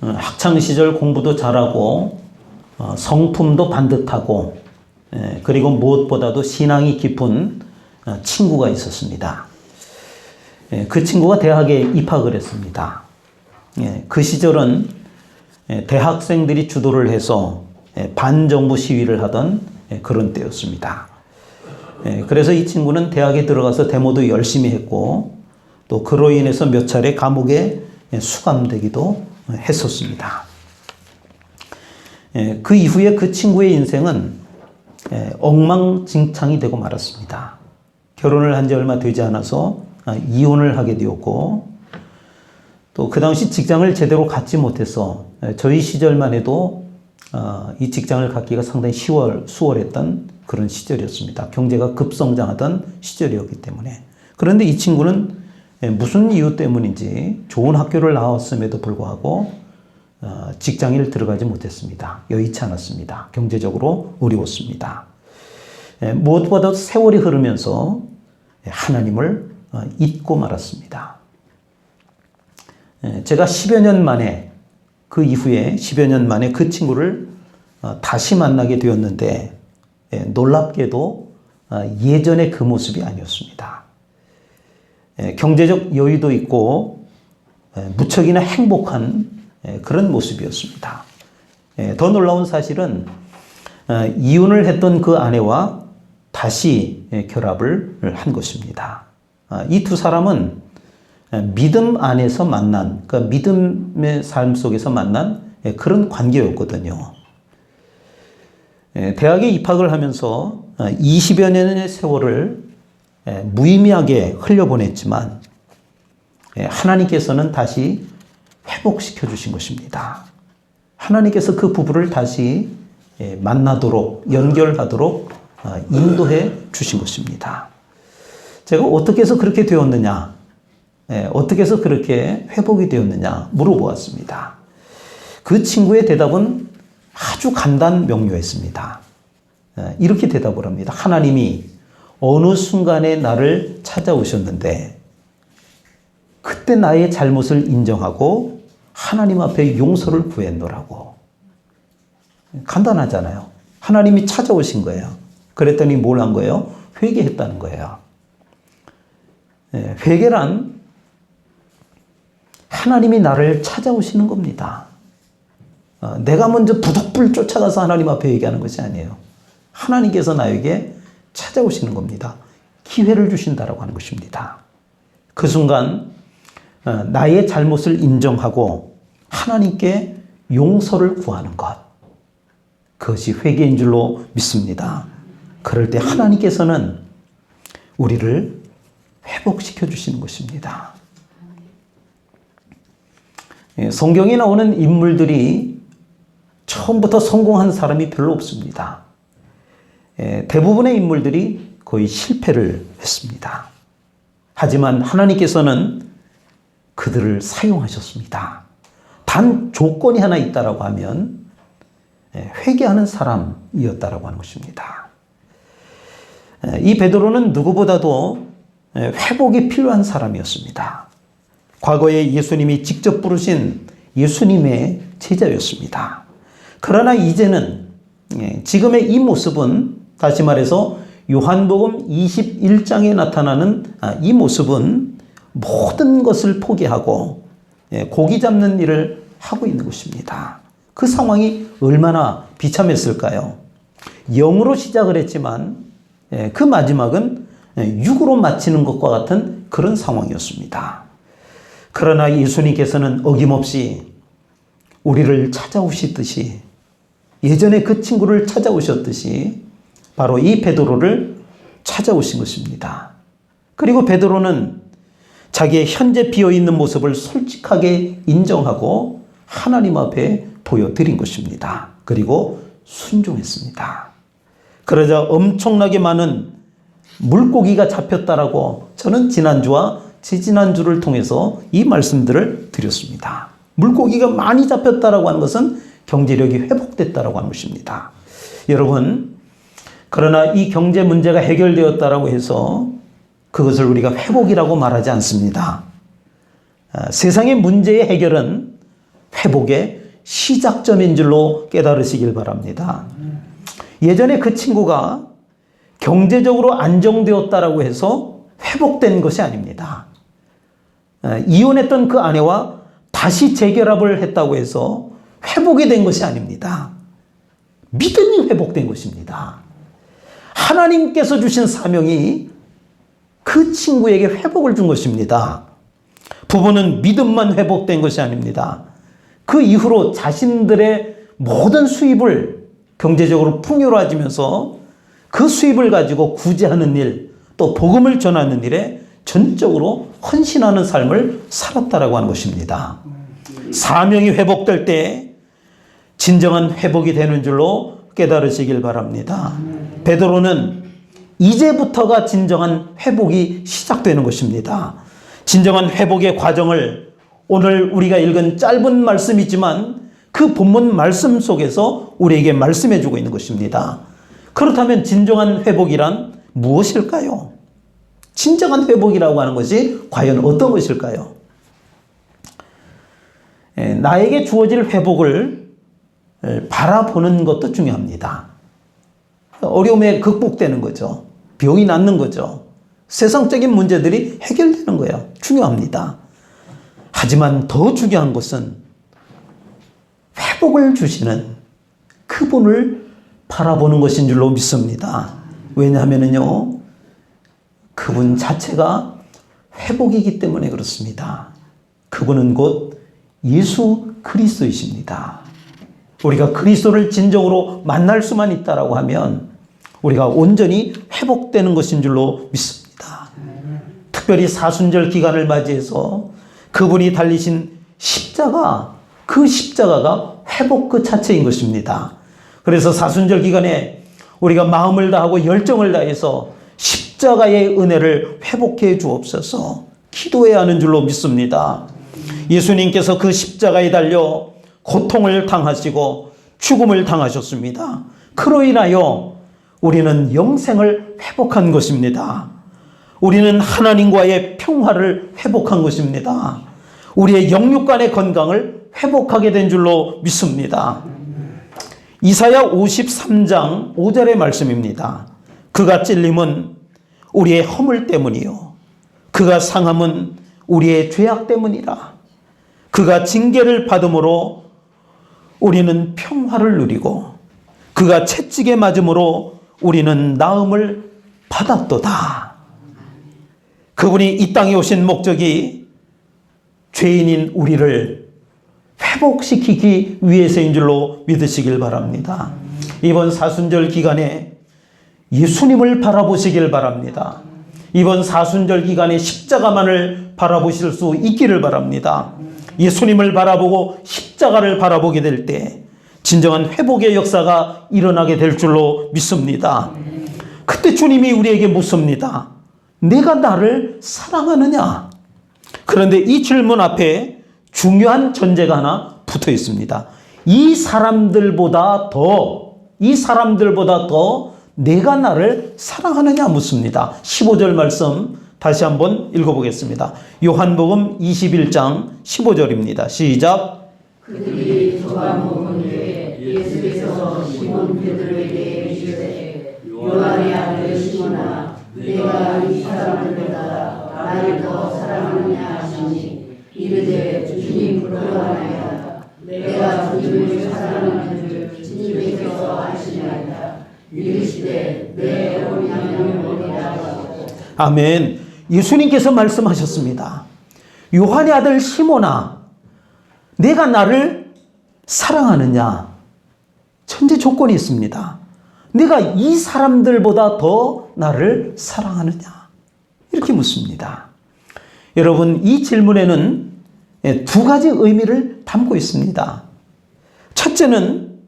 학창시절 공부도 잘하고 성품도 반듯하고 그리고 무엇보다도 신앙이 깊은 친구가 있었습니다. 그 친구가 대학에 입학을 했습니다. 그 시절은 대학생들이 주도를 해서 반정부 시위를 하던 그런 때였습니다. 그래서 이 친구는 대학에 들어가서 데모도 열심히 했고 또 그로 인해서 몇 차례 감옥에 수감되기도 했었습니다. 그 이후에 그 친구의 인생은 엉망진창이 되고 말았습니다. 결혼을 한 지 얼마 되지 않아서 이혼을 하게 되었고 또 그 당시 직장을 제대로 갖지 못해서 저희 시절만 해도 이 직장을 갖기가 상당히 수월했던 그런 시절이었습니다. 경제가 급성장하던 시절이었기 때문에. 그런데 이 친구는 무슨 이유 때문인지 좋은 학교를 나왔음에도 불구하고 직장에 들어가지 못했습니다. 여의치 않았습니다. 경제적으로 어려웠습니다. 무엇보다도 세월이 흐르면서 하나님을 잊고 말았습니다. 제가 10여 년 만에 그 이후에 10여 년 만에 그 친구를 다시 만나게 되었는데 놀랍게도 예전의 그 모습이 아니었습니다. 경제적 여유도 있고 무척이나 행복한 그런 모습이었습니다. 더 놀라운 사실은 이혼을 했던 그 아내와 다시 결합을 한 것입니다. 이 두 사람은 믿음 안에서 만난, 그러니까 믿음의 삶 속에서 만난 그런 관계였거든요. 대학에 입학을 하면서 20여 년의 세월을 무의미하게 흘려보냈지만 하나님께서는 다시 회복시켜 주신 것입니다. 하나님께서 그 부부를 다시 만나도록 연결하도록 인도해 주신 것입니다. 제가 어떻게 해서 그렇게 되었느냐, 어떻게 해서 그렇게 회복이 되었느냐 물어보았습니다. 그 친구의 대답은 아주 간단 명료했습니다. 이렇게 대답을 합니다. 하나님이 어느 순간에 나를 찾아오셨는데 그때 나의 잘못을 인정하고 하나님 앞에 용서를 구했노라고. 간단하잖아요. 하나님이 찾아오신 거예요. 그랬더니 뭘 한 거예요? 회개했다는 거예요. 회개란 하나님이 나를 찾아오시는 겁니다. 내가 먼저 부득불 쫓아가서 하나님 앞에 얘기하는 것이 아니에요. 하나님께서 나에게 찾아오시는 겁니다. 기회를 주신다라고 하는 것입니다. 그 순간 나의 잘못을 인정하고 하나님께 용서를 구하는 것, 그것이 회개인 줄로 믿습니다. 그럴 때 하나님께서는 우리를 회복시켜 주시는 것입니다. 성경에 나오는 인물들이 처음부터 성공한 사람이 별로 없습니다. 대부분의 인물들이 거의 실패를 했습니다. 하지만 하나님께서는 그들을 사용하셨습니다. 단 조건이 하나 있다라고 하면 회개하는 사람이었다라고 하는 것입니다. 이 베드로는 누구보다도 회복이 필요한 사람이었습니다. 과거에 예수님이 직접 부르신 예수님의 제자였습니다. 그러나 이제는 지금의 이 모습은, 다시 말해서 요한복음 21장에 나타나는 이 모습은 모든 것을 포기하고 고기 잡는 일을 하고 있는 것입니다. 그 상황이 얼마나 비참했을까요? 영으로 시작을 했지만 그 마지막은 육으로 마치는 것과 같은 그런 상황이었습니다. 그러나 예수님께서는 어김없이 우리를 찾아오시듯이, 예전에 그 친구를 찾아오셨듯이 바로 이 베드로를 찾아오신 것입니다. 그리고 베드로는 자기의 현재 비어있는 모습을 솔직하게 인정하고 하나님 앞에 보여드린 것입니다. 그리고 순종했습니다. 그러자 엄청나게 많은 물고기가 잡혔다라고 저는 지난주와 지지난주를 통해서 이 말씀들을 드렸습니다. 물고기가 많이 잡혔다라고 하는 것은 경제력이 회복됐다라고 하는 것입니다. 여러분, 그러나 이 경제 문제가 해결되었다라고 해서 그것을 우리가 회복이라고 말하지 않습니다. 세상의 문제의 해결은 회복의 시작점인 줄로 깨달으시길 바랍니다. 예전에 그 친구가 경제적으로 안정되었다라고 해서 회복된 것이 아닙니다. 이혼했던 그 아내와 다시 재결합을 했다고 해서 회복이 된 것이 아닙니다. 믿음이 회복된 것입니다. 하나님께서 주신 사명이 그 친구에게 회복을 준 것입니다. 부부는 믿음만 회복된 것이 아닙니다. 그 이후로 자신들의 모든 수입을 경제적으로 풍요로워지면서 그 수입을 가지고 구제하는 일, 또 복음을 전하는 일에 전적으로 헌신하는 삶을 살았다라고 하는 것입니다. 사명이 회복될 때 진정한 회복이 되는 줄로 깨달으시길 바랍니다. 베드로는 이제부터가 진정한 회복이 시작되는 것입니다. 진정한 회복의 과정을 오늘 우리가 읽은 짧은 말씀이지만 그 본문 말씀 속에서 우리에게 말씀해 주고 있는 것입니다. 그렇다면 진정한 회복이란 무엇일까요? 진정한 회복이라고 하는 것이 과연 어떤 것일까요? 나에게 주어질 회복을 바라보는 것도 중요합니다. 어려움에 극복되는 거죠. 병이 낫는 거죠. 세상적인 문제들이 해결되는 거예요. 중요합니다. 하지만 더 중요한 것은 회복을 주시는 그분을 바라보는 것인 줄로 믿습니다. 왜냐하면요, 그분 자체가 회복이기 때문에 그렇습니다. 그분은 곧 예수 그리스도이십니다. 우리가 그리스도를 진정으로 만날 수만 있다라고 하면 우리가 온전히 회복되는 것인 줄로 믿습니다. 특별히 사순절 기간을 맞이해서 그분이 달리신 십자가, 그 십자가가 회복 그 자체인 것입니다. 그래서 사순절 기간에 우리가 마음을 다하고 열정을 다해서 십자가의 은혜를 회복해 주옵소서 기도해야 하는 줄로 믿습니다. 예수님께서 그 십자가에 달려 고통을 당하시고 죽음을 당하셨습니다. 그로 인하여 우리는 영생을 회복한 것입니다. 우리는 하나님과의 평화를 회복한 것입니다. 우리의 영육 간의 건강을 회복하게 된 줄로 믿습니다. 이사야 53장 5절의 말씀입니다. 그가 찔림은 우리의 허물 때문이요 그가 상함은 우리의 죄악 때문이라. 그가 징계를 받음으로 우리는 평화를 누리고 그가 채찍에 맞음으로 우리는 나음을 받았도다. 그분이 이 땅에 오신 목적이 죄인인 우리를 회복시키기 위해서인 줄로 믿으시길 바랍니다. 이번 사순절 기간에 예수님을 바라보시길 바랍니다. 이번 사순절 기간에 십자가만을 바라보실 수 있기를 바랍니다. 예수님을 바라보고 십자가를 바라보게 될 때 진정한 회복의 역사가 일어나게 될 줄로 믿습니다. 그때 주님이 우리에게 묻습니다. 내가 나를 사랑하느냐? 그런데 이 질문 앞에 중요한 전제가 하나 붙어 있습니다. 이 사람들보다 더 내가 나를 사랑하느냐 묻습니다. 15절 말씀 다시 한번 읽어보겠습니다. 요한복음 21장 15절입니다. 시작. 그들이 조각 먹은 후에 예수께서 시몬 베드로에게 이르시되 요한의 아들 시몬아 내가 이 사람들보다 나를 더 사랑하느냐 하시니 이르되 주님 그러하나이다. 내가 주님을 사랑하는 줄 주님께서 아시나이다. 이르시되 내 어린 양을 먹이라 하시고. 아멘. 예수님께서 말씀하셨습니다. 요한의 아들 시몬아 내가 나를 사랑하느냐? 천재 조건이 있습니다. 내가 이 사람들보다 더 나를 사랑하느냐? 이렇게 묻습니다. 여러분, 이 질문에는 두 가지 의미를 담고 있습니다. 첫째는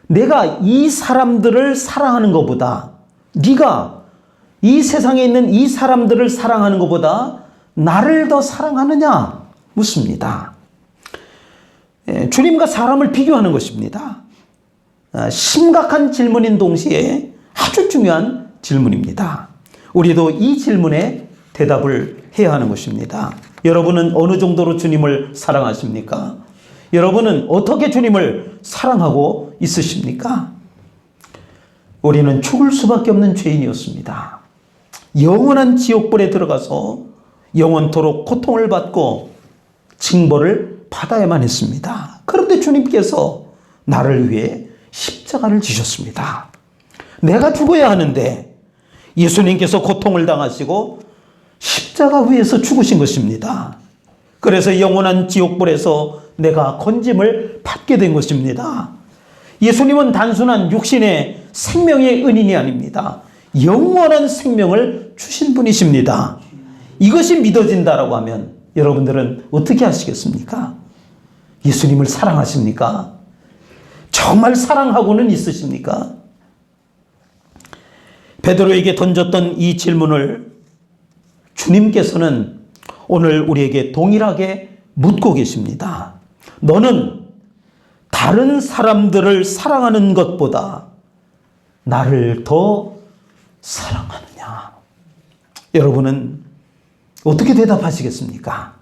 내가 이 사람들을 사랑하는 것보다, 네가 이 세상에 있는 이 사람들을 사랑하는 것보다 나를 더 사랑하느냐? 묻습니다. 주님과 사람을 비교하는 것입니다. 심각한 질문인 동시에 아주 중요한 질문입니다. 우리도 이 질문에 대답을 해야 하는 것입니다. 여러분은 어느 정도로 주님을 사랑하십니까? 여러분은 어떻게 주님을 사랑하고 있으십니까? 우리는 죽을 수밖에 없는 죄인이었습니다. 영원한 지옥불에 들어가서 영원토록 고통을 받고 징벌을 받아야만 했습니다. 그런데 주님께서 나를 위해 십자가를 지셨습니다. 내가 죽어야 하는데 예수님께서 고통을 당하시고 십자가 위에서 죽으신 것입니다. 그래서 영원한 지옥불에서 내가 건짐을 받게 된 것입니다. 예수님은 단순한 육신의 생명의 은인이 아닙니다. 영원한 생명을 주신 분이십니다. 이것이 믿어진다라고 하면 여러분들은 어떻게 하시겠습니까? 예수님을 사랑하십니까? 정말 사랑하고는 있으십니까? 베드로에게 던졌던 이 질문을 주님께서는 오늘 우리에게 동일하게 묻고 계십니다. 너는 다른 사람들을 사랑하는 것보다 나를 더 사랑하느냐? 여러분은 어떻게 대답하시겠습니까?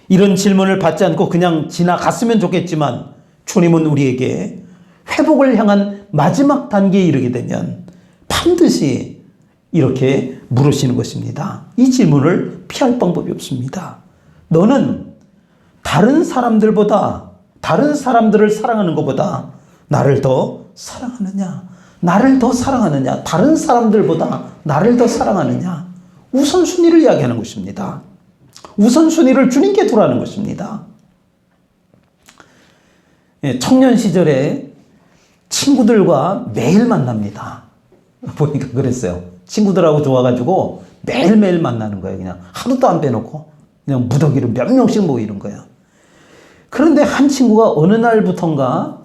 이런 질문을 받지 않고 그냥 지나갔으면 좋겠지만 주님은 우리에게 회복을 향한 마지막 단계에 이르게 되면 반드시 이렇게 물으시는 것입니다. 이 질문을 피할 방법이 없습니다. 너는 다른 사람들보다, 다른 사람들을 사랑하는 것보다 나를 더 사랑하느냐? 나를 더 사랑하느냐? 다른 사람들보다 나를 더 사랑하느냐? 우선순위를 이야기하는 것입니다. 우선순위를 주님께 두라는 것입니다. 청년 시절에 친구들과 매일 만납니다. 보니까 그랬어요. 친구들하고 좋아가지고 매일매일 만나는 거예요. 그냥 하루도 안 빼놓고 그냥 무더기로 몇 명씩 모이는 거예요. 그런데 한 친구가 어느 날부턴가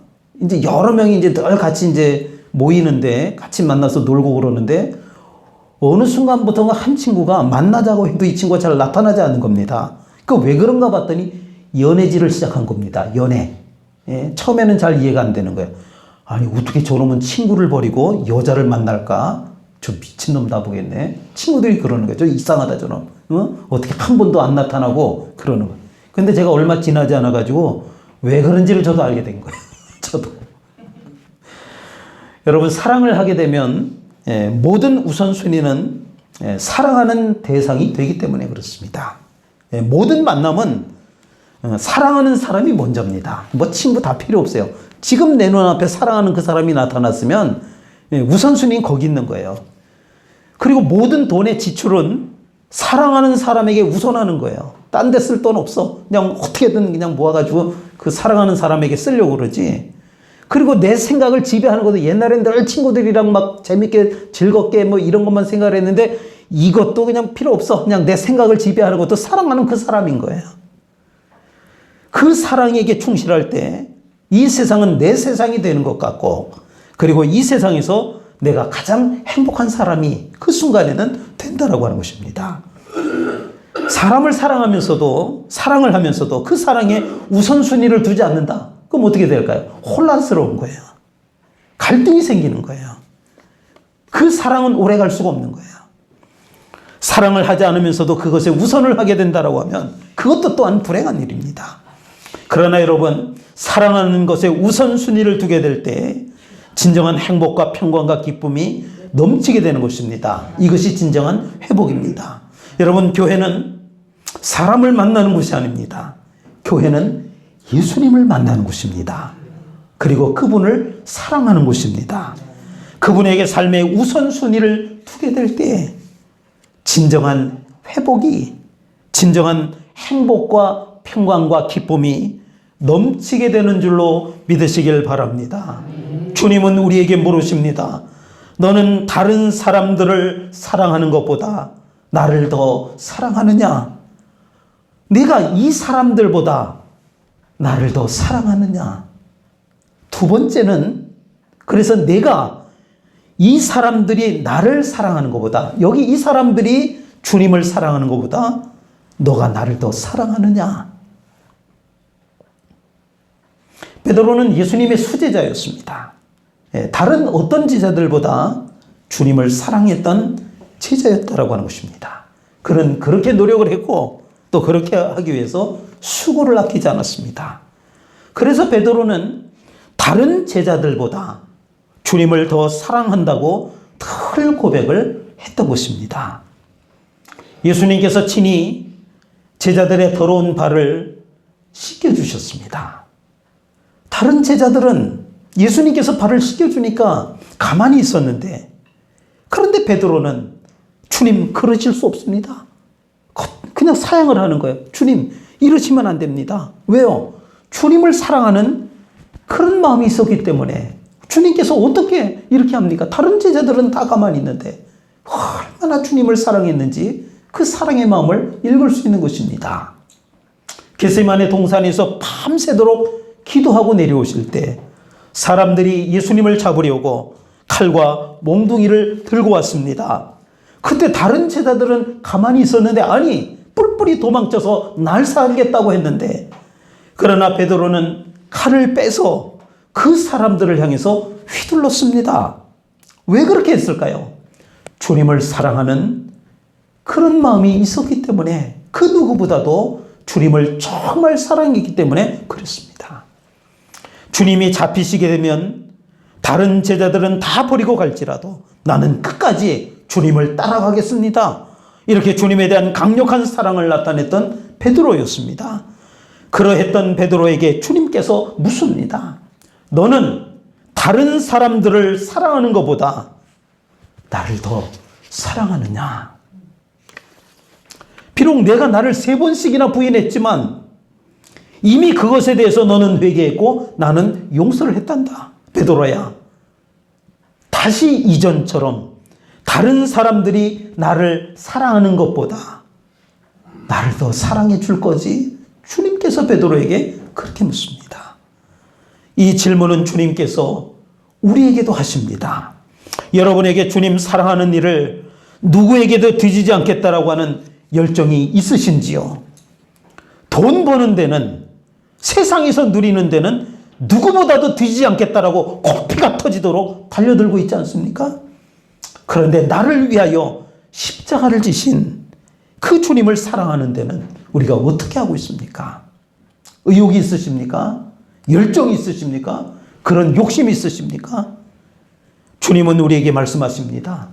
이제 여러 명이 이제 늘 같이 이제 모이는데 같이 만나서 놀고 그러는데 어느 순간부터가 한 친구가 만나자고 해도 이 친구가 잘 나타나지 않는 겁니다. 그 왜 그런가 봤더니 연애질을 시작한 겁니다. 연애. 처음에는 잘 이해가 안 되는 거예요. 아니 어떻게 저놈은 친구를 버리고 여자를 만날까? 저 미친놈 다 보겠네. 친구들이 그러는 거예요. 저 이상하다 저놈. 어떻게 한 번도 안 나타나고 그러는 거예요. 근데 제가 얼마 지나지 않아가지고 왜 그런지를 저도 알게 된 거예요. 저도. 여러분 사랑을 하게 되면 모든 우선순위는 사랑하는 대상이 되기 때문에 그렇습니다. 모든 만남은 사랑하는 사람이 먼저입니다. 뭐 친구 다 필요 없어요. 지금 내 눈앞에 사랑하는 그 사람이 나타났으면 우선순위는 거기 있는 거예요. 그리고 모든 돈의 지출은 사랑하는 사람에게 우선하는 거예요. 딴 데 쓸 돈 없어. 그냥 어떻게든 그냥 모아가지고 그 사랑하는 사람에게 쓰려고 그러지. 그리고 내 생각을 지배하는 것도 옛날엔 늘 친구들이랑 막 재밌게 즐겁게 뭐 이런 것만 생각을 했는데 이것도 그냥 필요 없어. 그냥 내 생각을 지배하는 것도 사랑하는 그 사람인 거예요. 그 사랑에게 충실할 때 이 세상은 내 세상이 되는 것 같고 그리고 이 세상에서 내가 가장 행복한 사람이 그 순간에는 된다라고 하는 것입니다. 사람을 사랑하면서도 사랑을 하면서도 그 사랑에 우선순위를 두지 않는다. 그럼 어떻게 될까요? 혼란스러운 거예요. 갈등이 생기는 거예요. 그 사랑은 오래 갈 수가 없는 거예요. 사랑을 하지 않으면서도 그것에 우선을 하게 된다라고 하면 그것도 또한 불행한 일입니다. 그러나 여러분 사랑하는 것에 우선순위를 두게 될 때 진정한 행복과 평강과 기쁨이 넘치게 되는 것입니다. 이것이 진정한 회복입니다. 여러분 교회는 사람을 만나는 곳이 아닙니다. 교회는 예수님을 만나는 곳입니다. 그리고 그분을 사랑하는 곳입니다. 그분에게 삶의 우선순위를 두게 될 때 진정한 회복이 진정한 행복과 평강과 기쁨이 넘치게 되는 줄로 믿으시길 바랍니다. 주님은 우리에게 물으십니다. 너는 다른 사람들을 사랑하는 것보다 나를 더 사랑하느냐? 네가 이 사람들보다 나를 더 사랑하느냐? 두 번째는 그래서 내가 이 사람들이 나를 사랑하는 것보다 여기 이 사람들이 주님을 사랑하는 것보다 너가 나를 더 사랑하느냐? 베드로는 예수님의 수제자였습니다. 다른 어떤 제자들보다 주님을 사랑했던 제자였다라고 하는 것입니다. 그는 그렇게 노력을 했고 또 그렇게 하기 위해서 수고를 아끼지 않았습니다. 그래서 베드로는 다른 제자들보다 주님을 더 사랑한다고 늘 고백을 했던 것입니다. 예수님께서 친히 제자들의 더러운 발을 씻겨주셨습니다. 다른 제자들은 예수님께서 발을 씻겨주니까 가만히 있었는데, 그런데 베드로는 주님 그러실 수 없습니다. 그냥 사양을 하는 거예요. 주님 이러시면 안 됩니다. 왜요? 주님을 사랑하는 그런 마음이 있었기 때문에. 주님께서 어떻게 이렇게 합니까? 다른 제자들은 다 가만히 있는데 얼마나 주님을 사랑했는지 그 사랑의 마음을 읽을 수 있는 것입니다. 겟세마네 동산에서 밤새도록 기도하고 내려오실 때 사람들이 예수님을 잡으려고 칼과 몽둥이를 들고 왔습니다. 그때 다른 제자들은 가만히 있었는데, 아니 뿔뿔이 도망쳐서 날 살겠다고 했는데, 그러나 베드로는 칼을 빼서 그 사람들을 향해서 휘둘렀습니다. 왜 그렇게 했을까요? 주님을 사랑하는 그런 마음이 있었기 때문에, 그 누구보다도 주님을 정말 사랑했기 때문에 그랬습니다. 주님이 잡히시게 되면 다른 제자들은 다 버리고 갈지라도 나는 끝까지 주님을 따라가겠습니다. 이렇게 주님에 대한 강력한 사랑을 나타냈던 베드로였습니다. 그러했던 베드로에게 주님께서 묻습니다. 너는 다른 사람들을 사랑하는 것보다 나를 더 사랑하느냐? 비록 내가 나를 3번씩이나 부인했지만 이미 그것에 대해서 너는 회개했고 나는 용서를 했단다. 베드로야, 다시 이전처럼 다른 사람들이 나를 사랑하는 것보다 나를 더 사랑해 줄 거지? 주님께서 베드로에게 그렇게 묻습니다. 이 질문은 주님께서 우리에게도 하십니다. 여러분에게 주님 사랑하는 일을 누구에게도 뒤지지 않겠다라고 하는 열정이 있으신지요? 돈 버는 데는, 세상에서 누리는 데는 누구보다도 뒤지지 않겠다라고 코피가 터지도록 달려들고 있지 않습니까? 그런데 나를 위하여 십자가를 지신 그 주님을 사랑하는 데는 우리가 어떻게 하고 있습니까? 의욕이 있으십니까? 열정이 있으십니까? 그런 욕심이 있으십니까? 주님은 우리에게 말씀하십니다.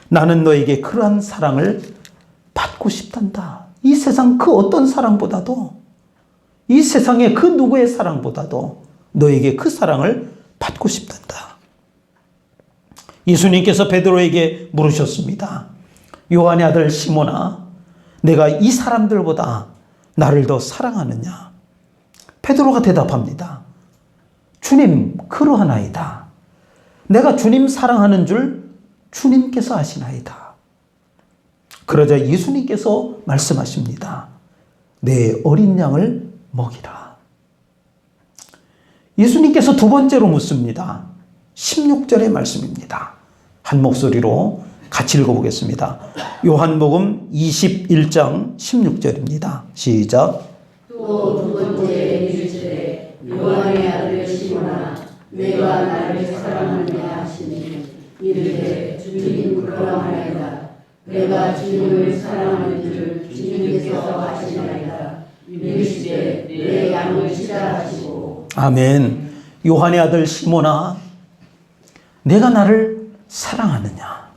나는 너에게 그러한 사랑을 받고 싶단다. 이 세상 그 어떤 사랑보다도, 이 세상의 그 누구의 사랑보다도 너에게 그 사랑을 받고 싶단다. 예수님께서 베드로에게 물으셨습니다. 요한의 아들 시몬아, 내가 이 사람들보다 나를 더 사랑하느냐? 베드로가 대답합니다. 주님, 그러하나이다. 내가 주님 사랑하는 줄 주님께서 아시나이다. 그러자 예수님께서 말씀하십니다. 내 어린 양을 먹이라. 예수님께서 두 번째로 묻습니다. 16절의 말씀입니다. 한 목소리로 같이 읽어보겠습니다. 요한복음 21장 16절입니다. 시작. 또 두 번째 일주일에 요한의 아들 시몬아, 내가 나를 사랑하느냐 하시니 이르되 주님 그러하나이다. 내가 주님을 사랑하는 줄 주님께서 아시나이다. 이르시되 내 양을 치라 하시고. 아멘. 요한의 아들 시몬아, 내가 나를 사랑하느냐?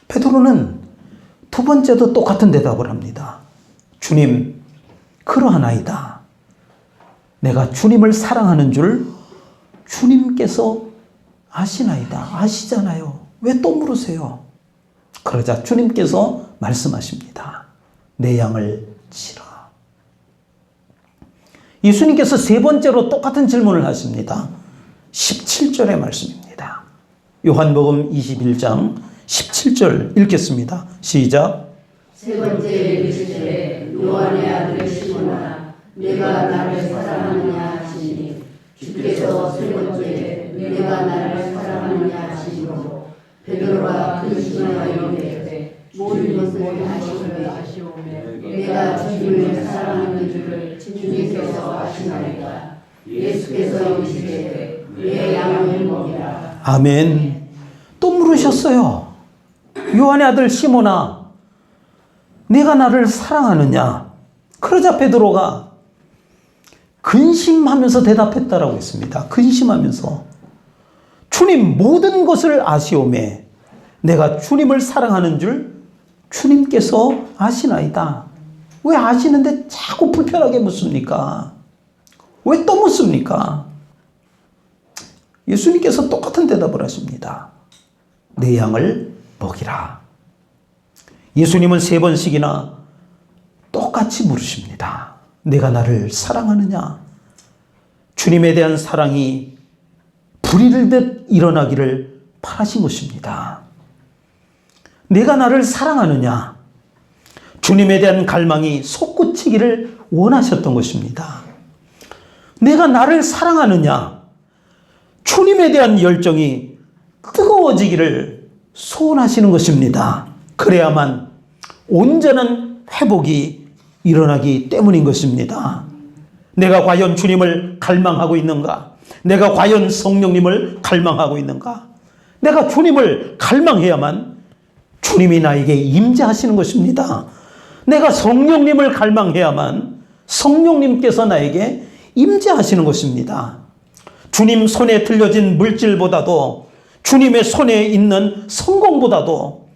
베드로는 두 번째도 똑같은 대답을 합니다. 주님, 그러하나이다. 내가 주님을 사랑하는 줄 주님께서 아시나이다. 아시잖아요. 왜 또 물으세요? 그러자 주님께서 말씀하십니다. 내 양을 치라. 예수님께서 세 번째로 똑같은 질문을 하십니다. 17절의 말씀입니다. 요한복음 21장 17절 읽겠습니다. 시작. 세 번째 일주일에 요한의 아들 시몬아, 내가 나를 사랑하느냐 하시니 주께서 세 번째 내가 나를 사랑하느냐 하시므로 베드로가 근심하여 이르되 모든 것을 아시오매 내가 주님을 사랑하는 줄을 주님께서 아시나이다. 예수께서 이르시되 내 양을 먹이라. 아멘. 또 물으셨어요. 요한의 아들 시몬아, 내가 나를 사랑하느냐? 그러자 베드로가 근심하면서 대답했다라고 했습니다. 근심하면서. 주님, 모든 것을 아시오매 내가 주님을 사랑하는 줄 주님께서 아시나이다. 왜 아시는데 자꾸 불편하게 묻습니까? 왜 또 묻습니까? 예수님께서 똑같은 대답을 하십니다. 내 양을 먹이라. 예수님은 3번씩이나 똑같이 물으십니다. 내가 나를 사랑하느냐? 주님에 대한 사랑이 불이 듯 일어나기를 바라신 것입니다. 내가 나를 사랑하느냐? 주님에 대한 갈망이 솟구치기를 원하셨던 것입니다. 내가 나를 사랑하느냐? 주님에 대한 열정이 뜨거워지기를 소원하시는 것입니다. 그래야만 온전한 회복이 일어나기 때문인 것입니다. 내가 과연 주님을 갈망하고 있는가? 내가 과연 성령님을 갈망하고 있는가? 내가 주님을 갈망해야만 주님이 나에게 임재하시는 것입니다. 내가 성령님을 갈망해야만 성령님께서 나에게 임재하시는 것입니다. 주님 손에 들려진 물질보다도, 주님의 손에 있는 성공보다도,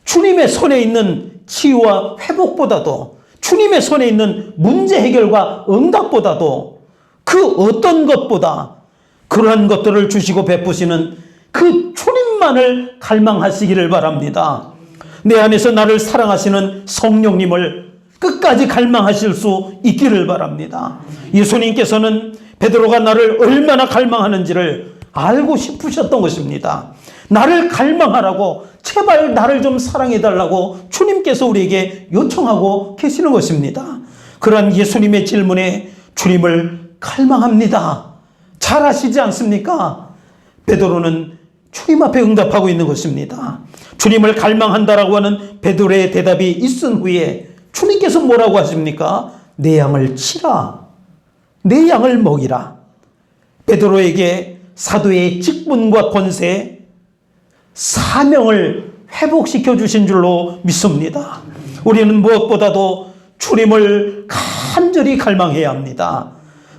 주님의 손에 있는 치유와 회복보다도, 주님의 손에 있는 문제 해결과 응답보다도, 그 어떤 것보다 그러한 것들을 주시고 베푸시는 그 주님만을 갈망하시기를 바랍니다. 내 안에서 나를 사랑하시는 성령님을 끝까지 갈망하실 수 있기를 바랍니다. 예수님께서는 베드로가 나를 얼마나 갈망하는지를 알고 싶으셨던 것입니다. 나를 갈망하라고, 제발 나를 좀 사랑해달라고 주님께서 우리에게 요청하고 계시는 것입니다. 그러한 예수님의 질문에 주님을 갈망합니다. 잘 아시지 않습니까? 베드로는 주님 앞에 응답하고 있는 것입니다. 주님을 갈망한다라고 하는 베드로의 대답이 있은 후에 주님께서 뭐라고 하십니까? 내 양을 치라. 내 양을 먹이라. 베드로에게 사도의 직분과 권세, 사명을 회복시켜 주신 줄로 믿습니다. 우리는 무엇보다도 주님을 간절히 갈망해야 합니다.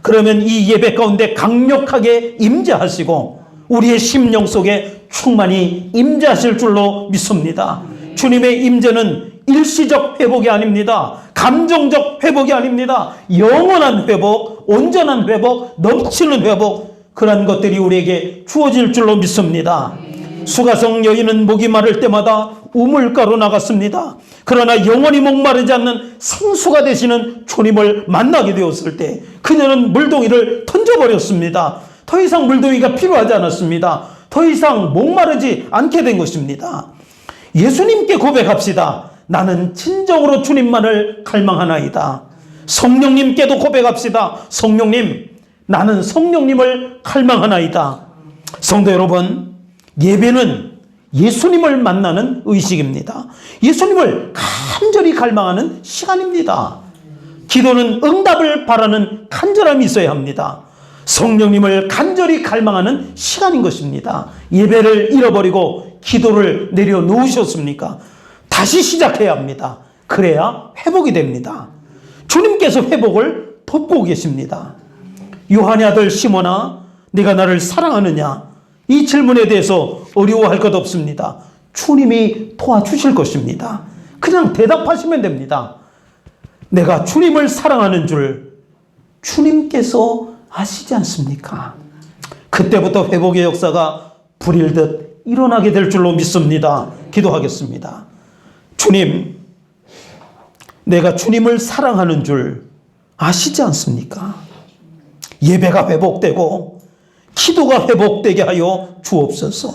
그러면 이 예배 가운데 강력하게 임재하시고 우리의 심령 속에 충만히 임재하실 줄로 믿습니다. 주님의 임재는 일시적 회복이 아닙니다. 감정적 회복이 아닙니다. 영원한 회복, 온전한 회복, 넘치는 회복, 그런 것들이 우리에게 주어질 줄로 믿습니다. 수가성 여인은 목이 마를 때마다 우물가로 나갔습니다. 그러나 영원히 목마르지 않는 생수가 되시는 주님을 만나게 되었을 때 그녀는 물동이를 던져버렸습니다. 더 이상 물동이가 필요하지 않았습니다. 더 이상 목마르지 않게 된 것입니다. 예수님께 고백합시다. 나는 진정으로 주님만을 갈망하나이다. 성령님께도 고백합시다. 성령님, 나는 성령님을 갈망하나이다. 성도 여러분, 예배는 예수님을 만나는 의식입니다. 예수님을 간절히 갈망하는 시간입니다. 기도는 응답을 바라는 간절함이 있어야 합니다. 성령님을 간절히 갈망하는 시간인 것입니다. 예배를 잃어버리고 기도를 내려놓으셨습니까? 다시 시작해야 합니다. 그래야 회복이 됩니다. 주님께서 회복을 돕고 계십니다. 요한의 아들 시몬아, 네가 나를 사랑하느냐? 이 질문에 대해서 어려워할 것 없습니다. 주님이 도와주실 것입니다. 그냥 대답하시면 됩니다. 내가 주님을 사랑하는 줄 주님께서 아시지 않습니까? 그때부터 회복의 역사가 불일듯 일어나게 될 줄로 믿습니다. 기도하겠습니다. 주님, 내가 주님을 사랑하는 줄 아시지 않습니까? 예배가 회복되고 기도가 회복되게 하여 주옵소서.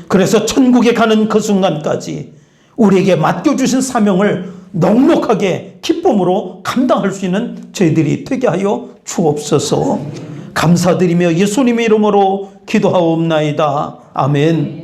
그래서 천국에 가는 그 순간까지 우리에게 맡겨주신 사명을 넉넉하게 기쁨으로 감당할 수 있는 저희들이 되게 하여 주옵소서. 감사드리며 예수님의 이름으로 기도하옵나이다. 아멘.